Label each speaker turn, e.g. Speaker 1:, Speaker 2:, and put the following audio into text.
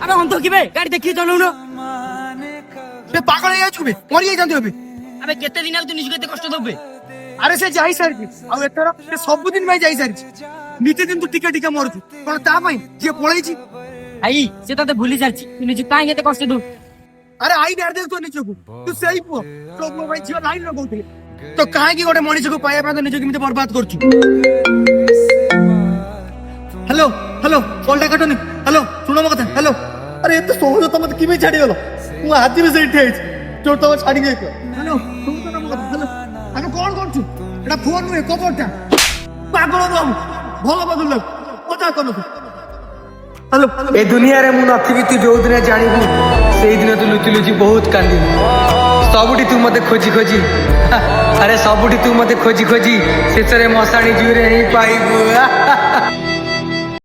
Speaker 1: আবে অন্ত কিবে গাড়ি দেখি চলুন
Speaker 2: পাগল হয়ে যাচ্ছু মরিয়ে জানতে হবে।
Speaker 1: আবে কেতে দিন আর তুই নিজকে এতে কষ্ট দেবে
Speaker 2: ଆରେ ସେ ଯାଇ ସାରିଛି ଆଉ ଏଥର ସେ ସବୁଦିନ ପାଇଁ ଯାଇ ସାରିଛି। ନିତିଦିନ ତୁ ଟିକେ ଟିକେ ମରୁଛୁ କଣ ତା ପାଇଁ ଯିଏ ପଳେଇଛି?
Speaker 1: ଆଇ ସେ ତତେ ଭୁଲି ସାରିଛି ତୁ ନିଜକୁ କାହିଁକି ଏତେ କଷ୍ଟ ଦଉ?
Speaker 2: ଆରେ ଆଇ ଡାର ଦେଖ ତୋ ନିଜକୁ ତୁ ସେଇ ପୁଅ ତୋ ପୁଅ ପାଇଁ ଝିଅ ଲାଇନ ଲଗଉଥିଲେ ତ କାହିଁକି ଗୋଟେ ମଣିଷକୁ ପାଇବା ପାଇଁ ତ ନିଜକୁ କେମିତି ବର୍ବାଦ କରୁଛୁ? ହ୍ୟାଲୋ ହ୍ୟାଲୋ କଲଟା କାଟନି। ହ୍ୟାଲୋ ଶୁଣ ମୋ କଥା। ହ୍ୟାଲୋ ଆରେ ଏତେ ସହଜ ତମେ କେମିତି ଛାଡିଗଲ? ମୁଁ ଆଜି ବି ସେଇଠି ହେଇଛି ଯୋଉ ତମେ ଛାଡିକି ଯାଇଛ। ହ୍ୟାଲୋ ଶୁଣ ତ ମୋ କଥା। ହ୍ୟାଲୋ ଆମେ କଣ କରୁଛୁ? এটা ফোন নয় কবরটা পাগল বাবু ଭଲ ବଦଳ କଥା କର। ହ୍ୟାଲୋ
Speaker 3: ଏ ଦୁନିଆରେ ମୁଁ ନଥିବି ତୁ ଯୋଉ ଦିନ ଜାଣିବୁ ସେଇଦିନ ତୁ ଲୁଚି ଲୁଚି ବହୁତ କାନ୍ଦିବୁ। ସବୁଠି ତୁ ମତେ ଖୋଜି ଖୋଜି ଆରେ ସବୁଠି ତୁ ମତେ ଖୋଜି ଖୋଜି ଶେଷରେ ମଶାଣି ଜୁରେ ହିଁ ପାଇବୁ।